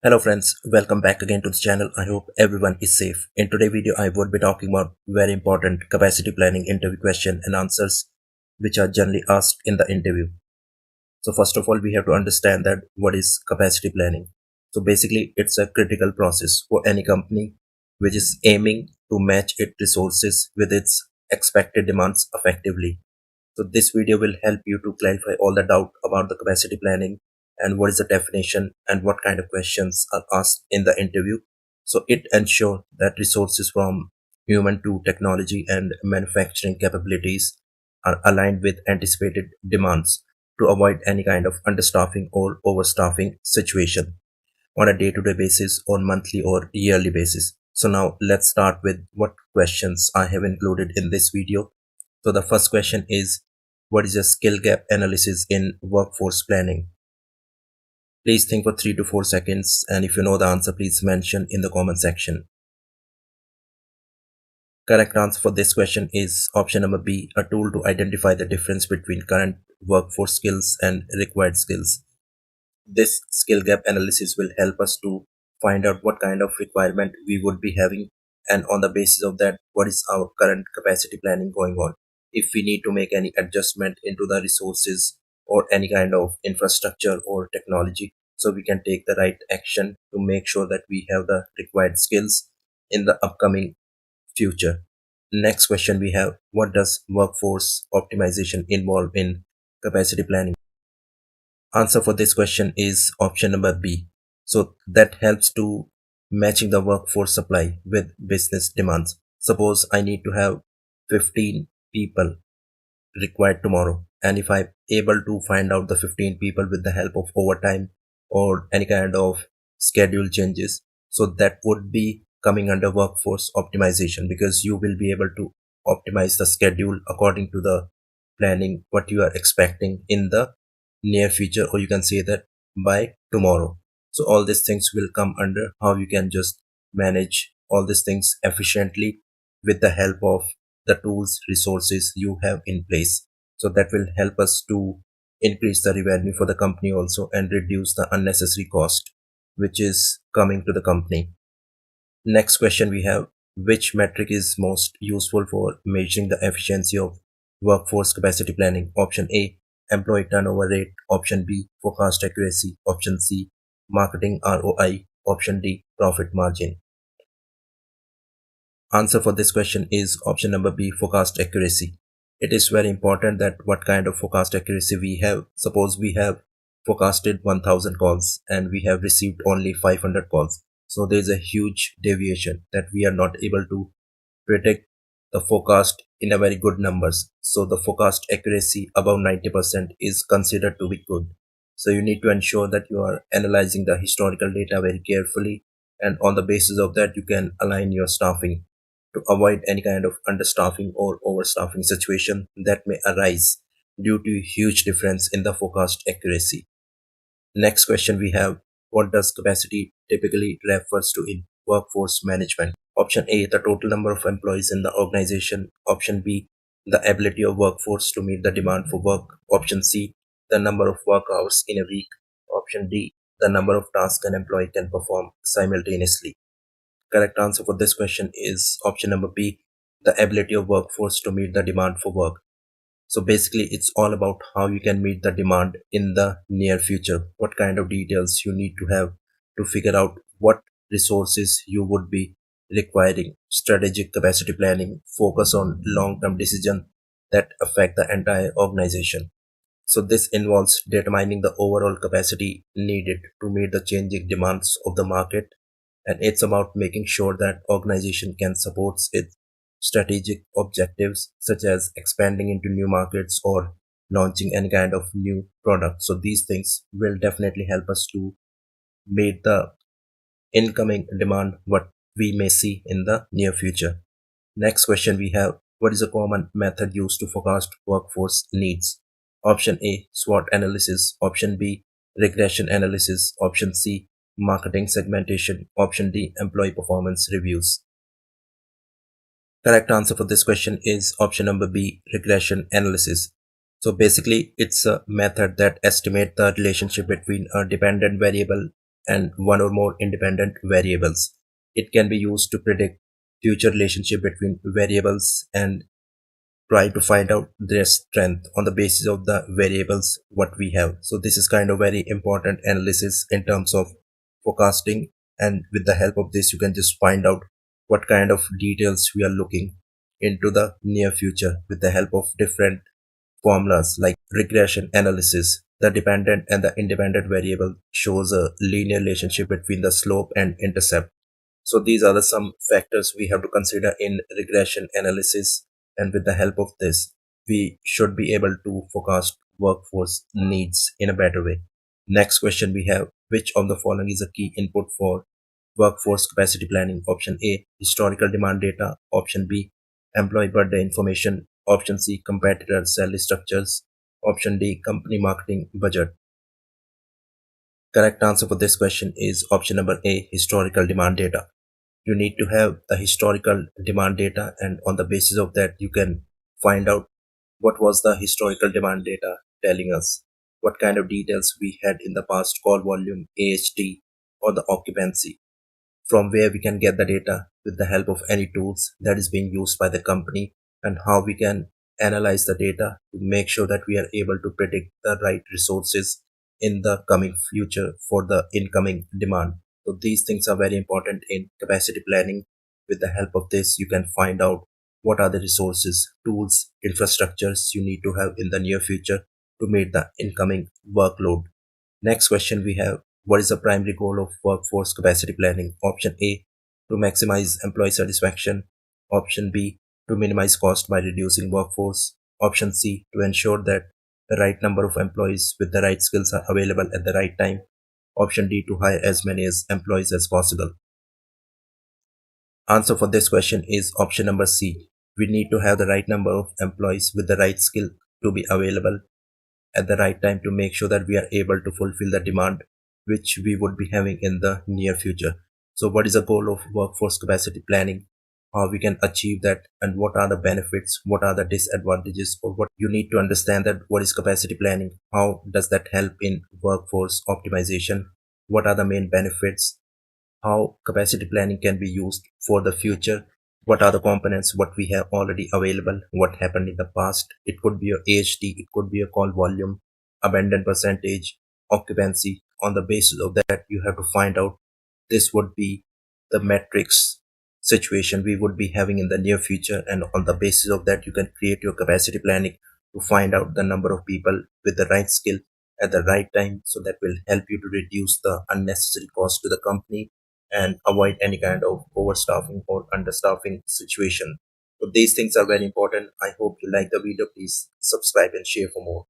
Hello friends, welcome back again to the channel. I hope everyone is safe. In today's video, I would be talking about very important capacity planning interview question and answers which are generally asked in the interview. So first of all, we have to understand that what is capacity planning. So basically, it's a critical process for any company which is aiming to match its resources with its expected demands effectively. So this video will help you to clarify all the doubt about the capacity planning and what is the definition and what kind of questions are asked in the interview. So it ensures that resources from human to technology and manufacturing capabilities are aligned with anticipated demands to avoid any kind of understaffing or overstaffing situation on a day-to-day basis, on monthly or yearly basis. So now let's start with what questions I have included in this video. So the first question is, what is a skill gap analysis in workforce planning? Please think for 3 to 4 seconds, and if you know the answer, please mention in the comment section. Correct answer for this question is option number B, a tool to identify the difference between current workforce skills and required skills. This skill gap analysis will help us to find out what kind of requirement we would be having, and on the basis of that, what is our current capacity planning going on. If we need to make any adjustment into the resources or any kind of infrastructure or technology, so we can take the right action to make sure that we have the required skills in the upcoming future. Next question we have, what does workforce optimization involve in capacity planning? Answer for this question is option number B. So that helps to matching the workforce supply with business demands. Suppose I need to have 15 people required tomorrow, and if I'm able to find out the 15 people with the help of overtime or any kind of schedule changes, so that would be coming under workforce optimization, because you will be able to optimize the schedule according to the planning what you are expecting in the near future, or you can say that by tomorrow. So all these things will come under how you can just manage all these things efficiently with the help of the tools, resources you have in place. So that will help us to increase the revenue for the company also and reduce the unnecessary cost which is coming to the company. Next question we have, which metric is most useful for measuring the efficiency of workforce capacity planning? Option A, employee turnover rate. Option B, forecast accuracy. Option C, marketing ROI. Option D, profit margin. Answer for this question is option number B, forecast accuracy. It is very important that what kind of forecast accuracy we have. Suppose we have forecasted 1000 calls and we have received only 500 calls. So there is a huge deviation that we are not able to predict the forecast in a very good numbers. So the forecast accuracy above 90% is considered to be good. So you need to ensure that you are analyzing the historical data very carefully, and on the basis of that you can align your staffing to avoid any kind of understaffing or overstaffing situation that may arise due to huge difference in the forecast accuracy. Next question we have, what does capacity typically refers to in workforce management? Option A, the total number of employees in the organization. Option B, the ability of workforce to meet the demand for work. Option C, the number of work hours in a week. Option D, the number of tasks an employee can perform simultaneously. Correct answer for this question is option number B, the ability of workforce to meet the demand for work. So basically it's all about how you can meet the demand in the near future, what kind of details you need to have to figure out what resources you would be requiring. Strategic capacity planning focus on long-term decisions that affect the entire organization. So this involves determining the overall capacity needed to meet the changing demands of the market, and it's about making sure that organization can support its strategic objectives such as expanding into new markets or launching any kind of new product. So these things will definitely help us to meet the incoming demand what we may see in the near future. Next question we have, what is a common method used to forecast workforce needs? Option A, SWOT analysis. Option B, regression analysis. Option C, marketing segmentation. Option D, employee performance reviews. Correct answer for this question is option number B, regression analysis. So basically it's a method that estimates the relationship between a dependent variable and one or more independent variables. It can be used to predict future relationship between variables and try to find out their strength on the basis of the variables what we have. So this is kind of very important analysis in terms of forecasting, and with the help of this you can just find out what kind of details we are looking into the near future with the help of different formulas like regression analysis. The dependent and the independent variable shows a linear relationship between the slope and intercept. So these are the some factors we have to consider in regression analysis, and with the help of this, we should be able to forecast workforce needs in a better way. Next question we have: which of the following is a key input for workforce capacity planning? Option A, historical demand data. Option B, employee birthday information. Option C, competitor salary structures. Option D, company marketing budget. Correct answer for this question is option number A, historical demand data. You need to have the historical demand data, and on the basis of that you can find out what was the historical demand data telling us, what kind of details we had in the past: call volume, AHT, or the occupancy, from where we can get the data with the help of any tools that is being used by the company, and how we can analyze the data to make sure that we are able to predict the right resources in the coming future for the incoming demand. So these things are very important in capacity planning. With the help of this you can find out what are the resources, tools, infrastructures you need to have in the near future to meet the incoming workload. Next question we have: what is the primary goal of workforce capacity planning? Option A, to maximize employee satisfaction. Option B, to minimize cost by reducing workforce. Option C, to ensure that the right number of employees with the right skills are available at the right time. Option D, to hire as many as employees as possible. Answer for this question is option number C. We need to have the right number of employees with the right skill to be available at the right time to make sure that we are able to fulfill the demand which we would be having in the near future. So what is the goal of workforce capacity planning? How we can achieve that, and what are the benefits, what are the disadvantages, or what you need to understand that what is capacity planning, how does that help in workforce optimization, what are the main benefits, how capacity planning can be used for the future, what are the components what we have already available, what happened in the past. It could be a AHT, it could be a call volume, abandon percentage, occupancy. On the basis of that you have to find out this would be the metrics situation we would be having in the near future, and on the basis of that you can create your capacity planning to find out the number of people with the right skill at the right time, so that will help you to reduce the unnecessary cost to the company and avoid any kind of overstaffing or understaffing situation. So these things are very important. I hope you like the video. Please subscribe and share for more.